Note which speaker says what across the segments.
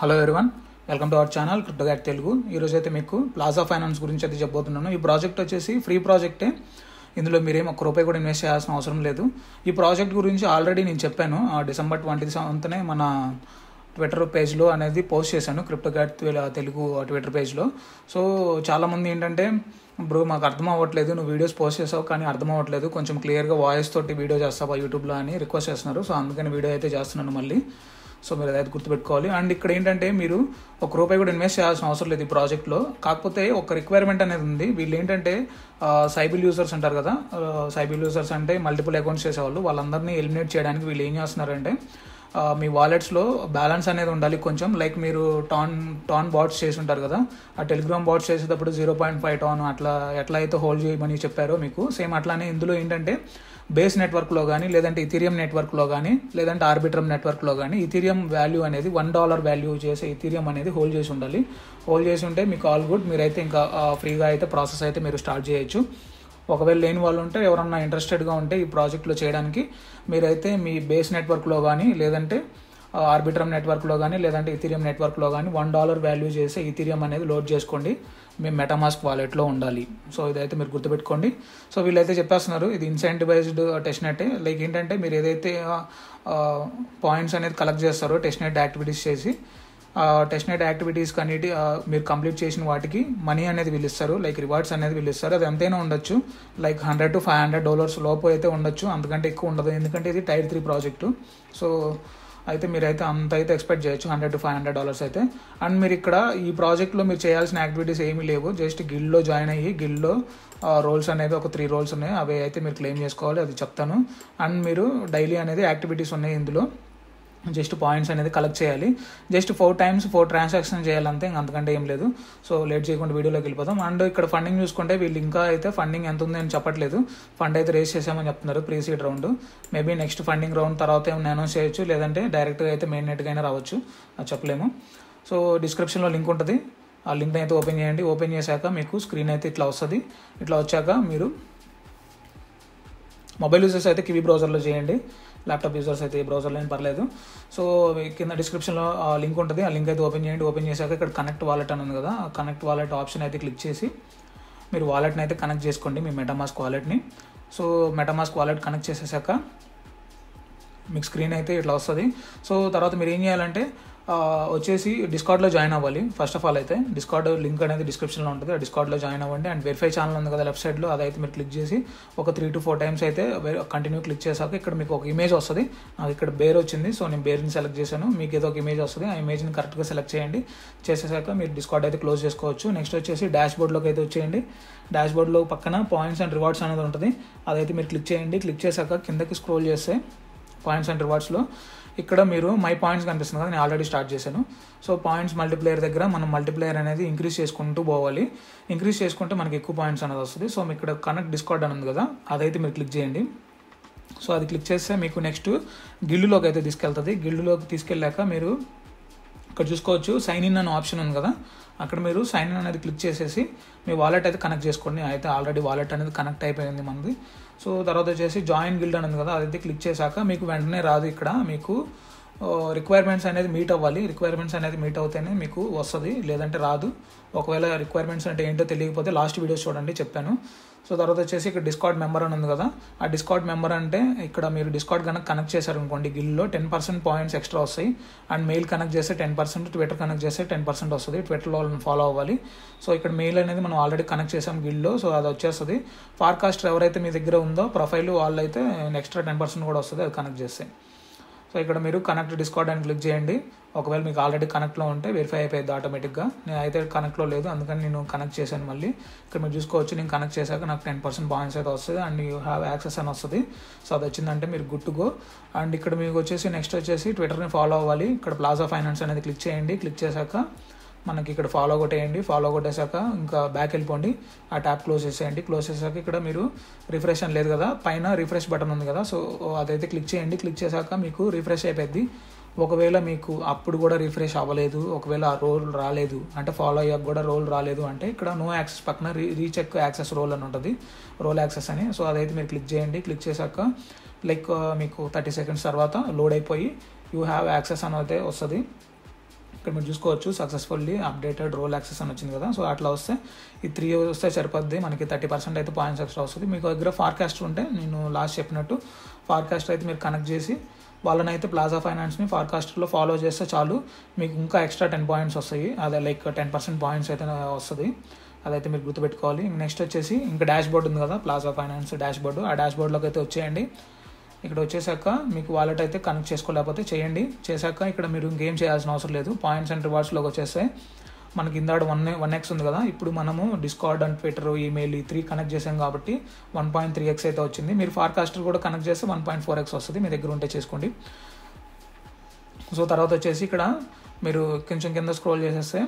Speaker 1: Hello everyone, welcome to our channel క్రిప్టోగాక్ తెలుగు. ఈరోజు అయితే మీకు ప్లాజా ఫైనాన్స్ గురించి అయితే చెప్పబోతున్నాను. ఈ ప్రాజెక్ట్ వచ్చేసి ఫ్రీ ప్రాజెక్టే. ఇందులో మీరేం ఒక్క రూపాయి కూడా ఇన్వెస్ట్ చేయాల్సిన అవసరం లేదు. ఈ ప్రాజెక్ట్ గురించి ఆల్రెడీ నేను చెప్పాను. December 27th మన ట్విట్టర్ పేజ్లో అనేది పోస్ట్ చేశాను, క్రిప్టోగాక్ తెలుగు ట్విట్టర్ పేజ్లో. సో చాలామంది ఏంటంటే, బ్రో మాకు అర్థం అవ్వట్లేదు, నువ్వు వీడియోస్ పోస్ట్ చేసావు కానీ అర్థం అవ్వట్లేదు, కొంచెం క్లియర్గా వాయిస్ తోటి వీడియో చేస్తావా యూట్యూబ్లో అని రిక్వెస్ట్ చేస్తున్నారు. సో అందుకని వీడియో అయితే చేస్తున్నాను మళ్ళీ. సో మీరు అదైతే గుర్తుపెట్టుకోవాలి. అండ్ ఇక్కడ ఏంటంటే, మీరు ఒక రూపాయి కూడా ఇన్వెస్ట్ చేయాల్సిన అవసరం లేదు ఈ ప్రాజెక్ట్లో. కాకపోతే ఒక రిక్వైర్మెంట్ అనేది ఉంది. వీళ్ళు ఏంటంటే సైబిల్ యూజర్స్ అంటారు కదా, సైబిల్ యూజర్స్ అంటే మల్టిపుల్ అకౌంట్స్ చేసేవాళ్ళు. వాళ్ళందరినీ ఎలిమినేట్ చేయడానికి వీళ్ళు ఏం చేస్తున్నారంటే, మీ వాలెట్స్లో బ్యాలెన్స్ అనేది ఉండాలి కొంచెం. లైక్ మీరు టాన్ బాట్స్ చేసి ఉంటారు కదా, ఆ టెలిగ్రామ్ బాట్స్ చేసేటప్పుడు 0.5 టాన్ అట్లా ఎట్లా అయితే హోల్డ్ చేయమని చెప్పారో మీకు, సేమ్ అట్లానే ఇందులో ఏంటంటే బేస్ నెట్వర్క్లో కానీ, లేదంటే ఇథీరియం నెట్వర్క్లో కానీ, లేదంటే ఆర్బిట్రమ్ నెట్వర్క్లో కానీ ఇథీరియం వాల్యూ అనేది $1 వాల్యూ చేసే ఇథీరియం అనేది హోల్డ్ చేసి ఉండాలి. హోల్డ్ చేసి ఉంటే మీకు ఆల్ గుడ్. మీరైతే ఇంకా ఫ్రీగా అయితే ప్రాసెస్ అయితే మీరు స్టార్ట్ చేయొచ్చు. ఒకవేళ లేని వాళ్ళు ఉంటే, ఎవరన్నా ఇంట్రెస్టెడ్గా ఉంటే ఈ ప్రాజెక్ట్లో చేయడానికి, మీరైతే మీ బేస్ నెట్వర్క్లో కానీ, లేదంటే ఆర్బిట్రమ్ నెట్వర్క్లో కానీ, లేదంటే ఇథీరియం నెట్వర్క్లో కానీ $1 వాల్యూ చేసే ఇథీరియం అనేది లోడ్ చేసుకోండి. మీ మెటామాస్క్ వాలెట్లో ఉండాలి. సో ఇదైతే మీరు గుర్తుపెట్టుకోండి. సో వీళ్ళైతే చెప్పేస్తున్నారు, ఇది ఇన్సెంటివైజ్డ్ టెస్ట్నెట్. లైక్ ఏంటంటే, మీరు ఏదైతే పాయింట్స్ అనేది కలెక్ట్ చేస్తారో టెస్ట్నెట్ యాక్టివిటీస్ చేసి, టెస్ట్నెట్ యాక్టివిటీస్ కన్నిటి మీరు కంప్లీట్ చేసిన వాటికి మనీ అనేది వీళ్ళు ఇస్తారు, లైక్ రివార్డ్స్ అనేది వీళ్ళు ఇస్తారు. అది ఎంతైనా ఉండొచ్చు, లైక్ $100 to $500 లోపు అయితే ఉండొచ్చు, అంతకంటే ఎక్కువ ఉండదు. ఎందుకంటే ఇది Tier 3 ప్రాజెక్టు. సో అయితే మీరైతే అంత అయితే ఎక్స్పెక్ట్ చేయొచ్చు, $100 to $500 అయితే. అండ్ మీరు ఇక్కడ ఈ ప్రాజెక్ట్లో మీరు చేయాల్సిన యాక్టివిటీస్ ఏమీ లేవు. జస్ట్ గిల్డ్లో జాయిన్ అయ్యి, గిల్డ్లో రోల్స్ అనేవి ఒక 3 రోల్స్ ఉన్నాయి, అవి అయితే మీరు క్లెయిమ్ చేసుకోవాలి, అది చెప్తాను. అండ్ మీరు డైలీ అనేది యాక్టివిటీస్ ఉన్నాయి ఇందులో. జస్ట్ పాయింట్స్ అనేది కలెక్ట్ చేయాలి. జస్ట్ 4 times 4 ట్రాన్సాక్షన్ చేయాలంతే, అంతకంటే ఏం లేదు. సో లేట్ చేయకుండా వీడియోలోకి వెళ్ళిపోతాం. అండ్ ఇక్కడ ఫండింగ్ చూసుకుంటే, వీళ్ళు ఇంకా అయితే ఫండింగ్ ఎంత ఉంది అని చెప్పట్లేదు. ఫండ్ అయితే రేస్ చేసామని చెప్తున్నారు, pre seed round. Maybe next funding round తర్వాత ఏమైనా అనౌన్స్ చేయొచ్చు, లేదంటే డైరెక్ట్గా అయితే మెయిన్ నెట్గా అయినా రావచ్చు, అది చెప్పలేము. సో డిస్క్రిప్షన్లో లింక్ ఉంటుంది, ఆ లింక్ అయితే ఓపెన్ చేయండి. ఓపెన్ చేశాక మీకు స్క్రీన్ అయితే ఇట్లా వస్తుంది. ఇట్లా వచ్చాక మీరు మొబైల్ యూజర్స్ అయితే కివీ బ్రౌజర్లో చేయండి, ల్యాప్టాప్ యూజర్స్ అయితే ఏ బ్రౌజర్లో అయినా పర్లేదు. సో కింద డిస్క్రిప్షన్లో లింక్ ఉంటుంది, ఆ లింక్ అయితే ఓపెన్ చేయండి. ఓపెన్ చేశాక ఇక్కడ కనెక్ట్ వాలెట్ అని ఉంది కదా, ఆ కనెక్ట్ వాలెట్ ఆప్షన్ అయితే క్లిక్ చేసి మీరు వాలెట్ని అయితే కనెక్ట్ చేసుకోండి, మీ మెటామాస్క్ వాలెట్ని. సో మెటామాస్క్ వాలెట్ కనెక్ట్ చేసేసాక మీకు స్క్రీన్ అయితే ఇట్లా వస్తుంది. సో తర్వాత మీరు ఏం చేయాలంటే, వచ్చేసి డిస్కార్డ్లో జాయిన్ అవ్వాలి. ఫస్ట్ ఆఫ్ ఆల్ అయితే డిస్కార్డ్ లింక్ అనేది డిస్క్రిప్షన్లో ఉంటుంది, ఆ డిస్కార్డ్లో జాయిన్ అవ్వండి. అండ్ వెరిఫై ఛానల్ ఉంది కదా లెఫ్ట్ సైడ్లో, అదైతే మీరు క్లిక్ చేసి ఒక 3 to 4 times అయితే కంటిన్యూ క్లిక్ చేశాక ఇక్కడ మీకు ఒక ఇమేజ్ వస్తుంది. నాకు ఇక్కడ బేర్ వచ్చింది, సో నేను బేర్ని సెలెక్ట్ చేశాను. మీకు ఏదో ఒక ఇమేజ్ వస్తుంది, ఆ ఇమేజ్ని కరెక్ట్గా సెలెక్ట్ చేయండి. చేసేసాక మీరు డిస్కార్డ్ అయితే క్లోజ్ చేసుకోవచ్చు. నెక్స్ట్ వచ్చేసి డాష్ బోర్డ్లోకి అయితే వచ్చేయండి. డాష్ బోర్డ్లో పక్కన పాయింట్స్ అండ్ రివార్డ్స్ అనేది ఉంటుంది, అదైతే మీరు క్లిక్ చేయండి. క్లిక్ చేశాక కిందకి స్క్రోల్ చేస్తే పాయింట్స్ అండ్ రివార్డ్స్లో ఇక్కడ మీరు మై పాయింట్స్ కనిపిస్తుంది కదా, నేను ఆల్రెడీ స్టార్ట్ చేశాను. సో పాయింట్స్ మల్టిప్లేయర్ దగ్గర మనం మల్టిప్లేయర్ అనేది ఇంక్రీజ్ చేసుకుంటూ పోవాలి. ఇంక్రీజ్ చేసుకుంటే మనకి ఎక్కువ పాయింట్స్ అనేది వస్తుంది. సో మీకు ఇక్కడ కనెక్ట్ డిస్కార్డ్ అని ఉంది కదా, అదైతే మీరు క్లిక్ చేయండి. సో అది క్లిక్ చేస్తే మీకు నెక్స్ట్ గిల్డ్లోకి అయితే తీసుకెళ్తుంది. గిల్డ్లోకి తీసుకెళ్ళాక మీరు ఇక్కడ చూసుకోవచ్చు, సైన్ ఇన్ అనే ఆప్షన్ ఉంది కదా, అక్కడ మీరు సైన్ ఇన్ అనేది క్లిక్ చేసేసి మీ వాలెట్ అయితే కనెక్ట్ చేసుకోండి. అయితే ఆల్రెడీ వాలెట్ అనేది కనెక్ట్ అయిపోయింది మనది. సో తర్వాత వచ్చేసి జాయిన్ గిల్డ్ అని ఉంది కదా, అదైతే క్లిక్ చేశాక మీకు వెంటనే రాదు, ఇక్కడ మీకు రిక్వైర్మెంట్స్ అనేది మీట్ అవ్వాలి. రిక్వైర్మెంట్స్ అనేది మీట్ అవుతేనే మీకు వస్తుంది, లేదంటే రాదు. ఒకవేళ రిక్వైర్మెంట్స్ అంటే ఏంటో తెలియకపోతే లాస్ట్ వీడియోస్ చూడండి, చెప్పాను. సో తర్వాత వచ్చేసి ఇక్కడ డిస్కార్డ్ మెంబర్ అని ఉంది కదా, ఆ డిస్కార్డ్ మెంబర్ అంటే ఇక్కడ మీరు డిస్కార్డ్ కనెక్ట్ చేశారనుకోండి, గిల్డ్లో 10% పాయింట్స్ ఎక్స్ట్రా వస్తాయి. అండ్ మెయిల్ కనెక్ట్ చేస్తే 10%, ట్విట్టర్ కనెక్ట్ చేస్తే 10% వస్తుంది. ట్విట్టర్లో వాళ్ళని ఫాలో అవ్వాలి. సో ఇక్కడ మెయిల్ అనేది మనం ఆల్రెడీ కనెక్ట్ చేసాం గిల్డ్లో, సో అది వచ్చేస్తుంది. ఫార్కాస్టర్ ఎవరైతే మీ దగ్గర ఉందో ప్రొఫైల్, వాళ్ళైతే ఎక్స్ట్రా 10% కూడా వస్తుంది అది కనెక్ట్ చేస్తే. సో ఇక్కడ మీరు కనెక్ట్ డిస్కార్డ్ అని క్లిక్ చేయండి. ఒకవేళ మీకు ఆల్రెడీ కనెక్ట్లో ఉంటే వెరిఫై అయిపోయింది ఆటోమేటిక్గా. నేను అయితే కనెక్ట్లో లేదు, అందుకని నేను కనెక్ట్ చేశాను మళ్ళీ. ఇక్కడ మీరు చూసుకోవచ్చు, నేను కనెక్ట్ చేశాక నాకు 10% పాయింట్స్ అయితే వస్తుంది, అండ్ యూ హ్యావ్ యాక్సెస్ అని వస్తుంది. సో అది వచ్చిందంటే మీరు గుడ్ టు గో. అండ్ ఇక్కడ మీకు వచ్చేసి నెక్స్ట్ వచ్చేసి ట్విట్టర్ని ఫాలో అవ్వాలి. ఇక్కడ ప్లాజా ఫైనాన్స్ అనేది క్లిక్ చేయండి. క్లిక్ చేశాక మనకి ఇక్కడ ఫాలో కొట్టేయండి. ఫాలో కొట్టేశాక ఇంకా బ్యాక్ వెళ్ళిపోండి, ఆ ట్యాప్ క్లోజ్ చేసేయండి. క్లోజ్ చేశాక ఇక్కడ మీరు రిఫ్రెష్ అని లేదు కదా, పైన రిఫ్రెష్ బటన్ ఉంది కదా, సో అదైతే క్లిక్ చేయండి. క్లిక్ చేశాక మీకు రిఫ్రెష్ అయిపోద్ది. ఒకవేళ మీకు అప్పుడు కూడా రిఫ్రెష్ అవ్వలేదు, ఒకవేళ ఆ రోల్ రాలేదు అంటే, ఫాలో అయ్యాక కూడా రోల్ రాలేదు అంటే, ఇక్కడ నో యాక్సెస్ పక్కన రీచెక్ యాక్సెస్ రోల్ అని ఉంటుంది, రోల్ యాక్సెస్ అని. సో అదైతే మీరు క్లిక్ చేయండి. క్లిక్ చేశాక లైక్ మీకు 30 seconds తర్వాత లోడ్ అయిపోయి యూ హ్యావ్ యాక్సెస్ అని అయితే వస్తుంది. ఇక్కడ మీరు చూసుకోవచ్చు సక్సెస్ఫుల్లీ అప్డేటెడ్ రోల్ యాక్సెస్ అని వచ్చింది కదా. సో అట్లా వస్తే ఈ 3 వస్తే సరిపోద్ది, మనకి 30% అయితే పాయింట్స్ ఎక్స్ట్రా వస్తుంది. మీకు దగ్గర ఫార్కాస్టర్ ఉంటే నేను లాస్ట్ చెప్పినట్టు ఫార్కాస్టర్ అయితే మీరు కనెక్ట్ చేసి వాళ్ళని అయితే ప్లాజా ఫైనాన్స్ని ఫార్కాస్టర్లో ఫాలో చేస్తే చాలు, మీకు ఇంకా ఎక్స్ట్రా 10 పాయింట్స్ వస్తాయి. అదే లైక్ 10% పాయింట్స్ అయితే వస్తుంది, అదైతే మీరు గుర్తుపెట్టుకోవాలి. నెక్స్ట్ వచ్చేసి ఇంకా డాష్ బోర్డ్ ఉంది కదా, ప్లాజా ఫైనాన్స్ డాష్ బోర్డు, ఆ డాష్ బోర్డ్లోకి అయితే వచ్చేయండి. ఇక్కడ వచ్చేసాక మీకు వాలెట్ అయితే కనెక్ట్ చేసుకోలేకపోతే చేయండి. చేశాక ఇక్కడ మీరు ఇంకేం చేయాల్సిన అవసరం లేదు, పాయింట్స్ అండ్ రివార్డ్స్లోకి వచ్చేస్తే మనకి ఇందాడు 1x ఉంది కదా, ఇప్పుడు మనము డిస్కార్డ్ అండ్ ట్విట్టర్, ఈమెయిల్ ఈ 3 కనెక్ట్ చేసాం కాబట్టి 1.3x అయితే వచ్చింది. మీరు ఫార్కాస్టర్ కూడా కనెక్ట్ చేస్తే 1.4x వస్తుంది, మీ దగ్గర ఉంటే చేసుకోండి. సో తర్వాత వచ్చేసి ఇక్కడ మీరు కొంచెం కింద స్క్రోల్ చేసేస్తే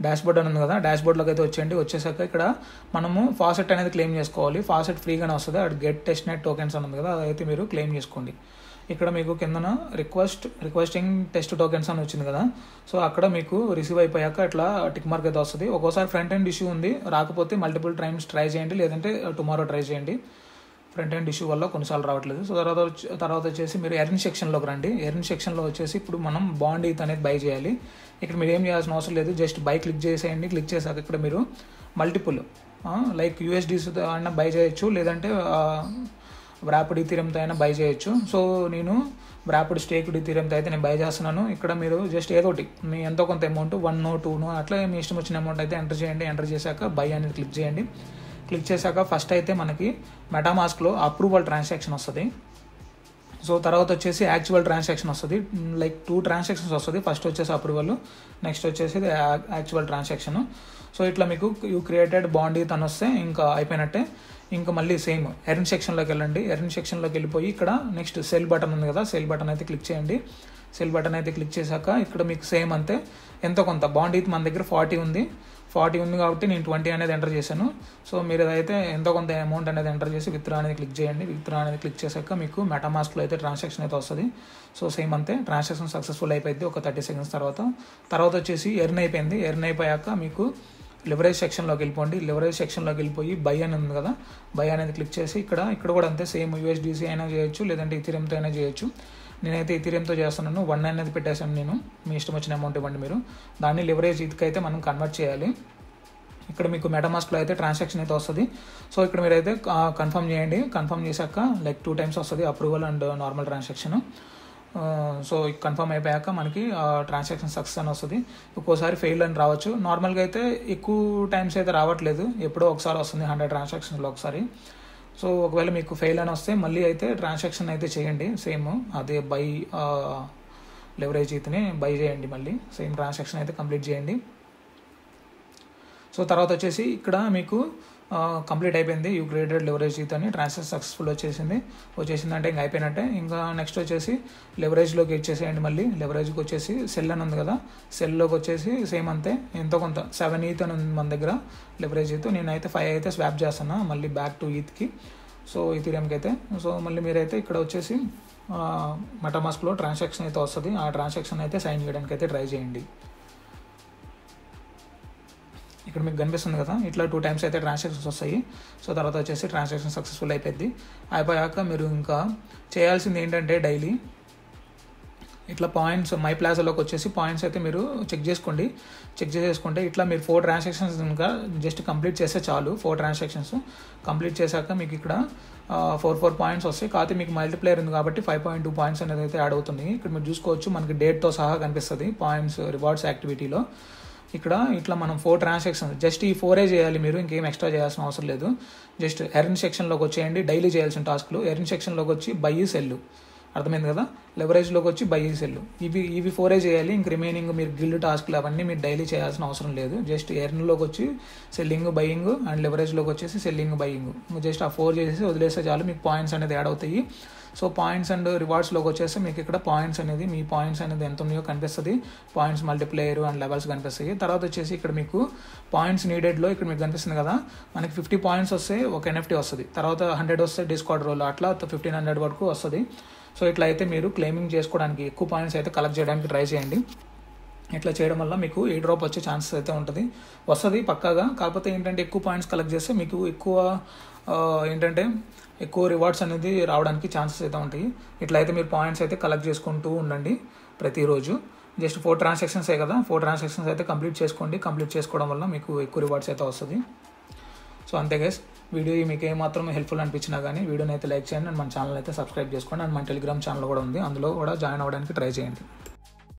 Speaker 1: డాష్ బోర్డ్ అని ఉంది కదా, డాష్ బోర్డ్లోకి అయితే వచ్చేయండి. వచ్చేసాక ఇక్కడ మనము ఫాసెట్ అనేది క్లెయిమ్ చేసుకోవాలి. ఫాసెట్ ఫ్రీగానే వస్తుంది, అక్కడ గెట్ టెస్ట్ నెట్ టోకెన్స్ అని ఉంది కదా, అదైతే మీరు క్లెయిమ్ చేసుకోండి. ఇక్కడ మీకు కిందన రిక్వెస్టింగ్ టెస్ట్ టోకెన్స్ అని వచ్చింది కదా, సో అక్కడ మీకు రిసీవ్ అయిపోయాక ఇట్లా టిక్ మార్క్ అయితే వస్తుంది. ఒక్కోసారి ఫ్రంట్ ఎండ్ ఇష్యూ ఉంది, రాకపోతే మల్టిపుల్ టైమ్స్ ట్రై చేయండి, లేదంటే టుమారో ట్రై చేయండి. ఫ్రంట్ ఎండ్ ఇష్యూ వల్ల కొన్నిసార్లు రావట్లేదు. సో తర్వాత వచ్చేసి మీరు ఎర్న్ సెక్షన్లోకి రండి. ఎర్న్ సెక్షన్లో వచ్చేసి ఇప్పుడు మనం బాండ్ ఈత్ అనేది బై చేయాలి. ఇక్కడ మీరు ఏం చేయాల్సిన అవసరం లేదు, జస్ట్ బై క్లిక్ చేసేయండి. క్లిక్ చేశాక ఇక్కడ మీరు మల్టిపుల్ లైక్ యూఎస్డీతో అయినా బై చేయొచ్చు, లేదంటే వ్రాపిడ్ ఈథీరియంతో అయినా బై చేయొచ్చు. సో నేను వ్రాపిడ్ స్టేక్డ్ ఈథీరియంతో అయితే నేను బై చేస్తున్నాను. ఇక్కడ మీరు జస్ట్ ఏదోటి మీ ఎంతో కొంత అమౌంట్ 1 2 అట్లా మీ ఇష్టం వచ్చిన అమౌంట్ అయితే ఎంటర్ చేయండి. ఎంటర్ చేశాక బై అనేది క్లిక్ చేయండి. క్లిక్ చేశాక ఫస్ట్ అయితే మనకి మెటామాస్క్లో అప్రూవల్ ట్రాన్సాక్షన్ వస్తుంది. సో తర్వాత వచ్చేసి యాక్చువల్ ట్రాన్సాక్షన్ వస్తుంది, లైక్ 2 ట్రాన్సాక్షన్స్ వస్తుంది. ఫస్ట్ వచ్చేసి అప్రూవల్, నెక్స్ట్ వచ్చేసి యాక్చువల్ ట్రాన్సాక్షన్. సో ఇట్లా మీకు యూ క్రియేటెడ్ బాండ్ ఈత్ అని వస్తే ఇంకా అయిపోయినట్టే. ఇంకా మళ్ళీ సేమ్ ఎర్న్ సెక్షన్లోకి వెళ్ళండి. ఎర్న్ సెక్షన్లోకి వెళ్ళిపోయి ఇక్కడ నెక్స్ట్ సెల్ బటన్ ఉంది కదా, సెల్ బటన్ అయితే క్లిక్ చేయండి. సెల్ బటన్ అయితే క్లిక్ చేశాక ఇక్కడ మీకు సేమ్ అంతే ఎంతో కొంత బాండ్ ఈత్ మన దగ్గర 40 ఉంది కాబట్టి నేను 20 అనేది ఎంటర్ చేశాను. సో మీరు అయితే ఎంతో కొంత అమౌంట్ అనేది ఎంటర్ చేసి విత్డ్రా అనేది క్లిక్ చేయండి. విత్డ్రా అనేది క్లిక్ చేశాక మీకు మెటామాస్క్లో అయితే ట్రాన్సాక్షన్ అయితే వస్తుంది. సో సేమ్ అంతే ట్రాన్సాక్షన్ సక్సెస్ఫుల్ అయిపోయింది ఒక 30 సెకండ్స్ తర్వాత వచ్చేసి ఎర్న్ అయిపోయింది. ఎర్న్ అయిపోయాక మీకు లివరేజ్ సెక్షన్లోకి వెళ్ళిపోండి. లివరేజ్ సెక్షన్లోకి వెళ్ళిపోయి బై అని ఉంది కదా, బై అనేది క్లిక్ చేసి ఇక్కడ కూడా అంతే సేమ్ యూఎస్డీసీ అయినా చేయొచ్చు, లేదంటే ఈథీరియంతో అయినా చేయొచ్చు. నేనైతే ఈథీరియంతో చేస్తున్నాను. 1 అనేది పెట్టేశాను నేను, మీ ఇష్టం వచ్చిన అమౌంట్ ఇవ్వండి మీరు. దాన్ని లివరేజ్ ఇదికైతే మనం కన్వర్ట్ చేయాలి. ఇక్కడ మీకు మెటామాస్క్లో అయితే ట్రాన్సాక్షన్ అయితే వస్తుంది. సో ఇక్కడ మీరైతే కన్ఫర్మ్ చేయండి. కన్ఫర్మ్ చేశాక లైక్ 2 టైమ్స్ వస్తుంది approval and normal transaction. So confirm అయిపోయాక మనకి ట్రాన్సాక్షన్ సక్సెస్ అని వస్తుంది. ఒక్కోసారి ఫెయిల్ అని రావచ్చు. నార్మల్గా అయితే ఎక్కువ టైమ్స్ అయితే రావట్లేదు, ఎప్పుడో ఒకసారి వస్తుంది 100 ట్రాన్సాక్షన్లో ఒకసారి. సో ఒకవేళ మీకు ఫెయిల్ అని వస్తే మళ్ళీ అయితే ట్రాన్సాక్షన్ అయితే చేయండి, సేమ్ అదే బై లెవరేజ్ ఈత్ని బై చేయండి, మళ్ళీ సేమ్ ట్రాన్సాక్షన్ అయితే కంప్లీట్ చేయండి. సో తర్వాత వచ్చేసి ఇక్కడ మీకు కంప్లీట్ అయిపోయింది. యూ క్రియేటెడ్ లెవరేజ్ ఈత్ అని ట్రాన్సాక్షన్ సక్సెస్ఫుల్ వచ్చేసిందంటే ఇంకా అయిపోయినట్టే. ఇంకా నెక్స్ట్ వచ్చేసి లెవరేజ్లోకి వచ్చేసేయండి. మళ్ళీ లెవరేజ్కి వచ్చేసి సెల్ అని ఉంది కదా, సెల్లోకి వచ్చేసి సేమ్ అంతే ఎంతో కొంత 7 ఈత్ అని ఉంది మన దగ్గర లెవరేజ్ ఈత్. నేనైతే 5 అయితే స్వాప్ చేస్తాను మళ్ళీ బ్యాక్ టు ఈత్కి, సో ఈథీరియంకి అయితే. సో మళ్ళీ మీరైతే ఇక్కడ వచ్చేసి మెటామాస్క్లో ట్రాన్సాక్షన్ అయితే వస్తుంది, ఆ ట్రాన్సాక్షన్ అయితే సైన్ చేయడానికి అయితే ట్రై చేయండి. ఇక్కడ మీకు కనిపిస్తుంది కదా, ఇట్లా 2 టైమ్స్ అయితే ట్రాన్సాక్షన్స్ వస్తాయి. సో తర్వాత వచ్చేసి ట్రాన్సాక్షన్ సక్సెస్ఫుల్ అయిపోయాక మీరు ఇంకా చేయాల్సింది ఏంటంటే డైలీ ఇట్లా పాయింట్స్ మై ప్లాజాలోకి వచ్చేసి పాయింట్స్ అయితే మీరు చెక్ చేసుకుంటే ఇట్లా మీరు 4 ట్రాన్సాక్షన్స్ ఇంకా జస్ట్ కంప్లీట్ చేస్తే చాలు. 4 ట్రాన్సాక్షన్స్ కంప్లీట్ చేశాక మీకు ఇక్కడ 4 పాయింట్స్ వస్తాయి. కాకపోతే మీకు మల్టీప్లేయర్ ఉంది కాబట్టి 5.2 పాయింట్స్ అనేది అయితే యాడ్ అవుతుంది. ఇక్కడ మీరు చూసుకోవచ్చు మనకి డేట్తో సహా కనిపిస్తుంది పాయింట్స్ రివార్డ్స్ యాక్టివిటీలో. ఇక్కడ ఇట్లా మనం 4 ట్రాన్సాక్షన్స్ జస్ట్ ఈ 4 చేయాలి, మీరు ఇంకేం ఎక్స్ట్రా చేయాల్సిన అవసరం లేదు. జస్ట్ ఎర్న్ సెక్షన్లోకి వచ్చేయండి, డైలీ చేయాల్సిన టాస్క్లు. ఎర్న్ సెక్షన్లోకి వచ్చి బై సెల్, అర్థమైంది కదా, లెవరేజ్లోకి వచ్చి బై సెల్, ఇవి 4 చేయాలి. ఇంక రిమైనింగ్ మీరు గిల్డ్ టాస్క్లు అవన్నీ మీరు డైలీ చేయాల్సిన అవసరం లేదు. జస్ట్ ఎర్న్లోకి వచ్చి సెల్లింగ్ బయింగ్ అండ్ లెవరేజ్లోకి వచ్చేసి సెల్లింగ్ బయింగ్, జస్ట్ ఆ 4 చేసేసి వదిలేస్తే చాలు, మీకు పాయింట్స్ అనేది యాడ్ అవుతాయి. సో పాయింట్స్ అండ్ రివార్డ్స్లోకి వచ్చేసి మీకు ఇక్కడ పాయింట్స్ అనేది మీ పాయింట్స్ అనేది ఎంత ఉన్నాయో కనిపిస్తుంది. పాయింట్స్ మల్టిప్లేయర్ అండ్ లెవెల్స్ కనిపిస్తాయి. తర్వాత వచ్చేసి ఇక్కడ మీకు పాయింట్స్ నీడెడ్లో ఇక్కడ మీకు కనిపిస్తుంది కదా, మనకి 50 పాయింట్స్ వస్తే ఒక ఎన్ఎఫ్టీ వస్తుంది. తర్వాత 100 వస్తే డిస్కార్డ్ రోల్, అట్లా 1500 వరకు వస్తుంది. సో ఇట్లా అయితే మీరు క్లెయిమింగ్ చేసుకోవడానికి ఎక్కువ పాయింట్స్ అయితే కలెక్ట్ చేయడానికి ట్రై చేయండి. ఇట్లా చేయడం వల్ల మీకు ఏ డ్రాప్ వచ్చే ఛాన్సెస్ అయితే వస్తుంది పక్కాగా. కాకపోతే ఏంటంటే ఎక్కువ పాయింట్స్ కలెక్ట్ చేస్తే మీకు ఎక్కువ ఏంటంటే ఎక్కువ రివార్డ్స్ అనేది రావడానికి ఛాన్సెస్ అయితే ఉంటాయి. ఇట్లయితే మీరు పాయింట్స్ అయితే కలెక్ట్ చేసుకుంటూ ఉండండి ప్రతిరోజు. జస్ట్ 4 ట్రాన్సాక్షన్సే కదా, 4 ట్రాన్సాక్షన్స్ అయితే కంప్లీట్ చేసుకోండి. కంప్లీట్ చేసుకోవడం వల్ల మీకు ఎక్కువ రివార్డ్స్ అయితే వస్తుంది. సో అంతే గైస్, వీడియో మీకు ఏమాత్రం హెల్ప్ఫుల్ అనిపించినా కానీ వీడియోని అయితే లైక్ చేయండి అండ్ మన ఛానల్ అయితే సబ్స్క్రైబ్ చేసుకోండి. అండ్ మన టెలిగ్రామ్ ఛానల్ కూడా ఉంది, అందులో కూడా జాయిన్ అవ్వడానికి ట్రై చేయండి.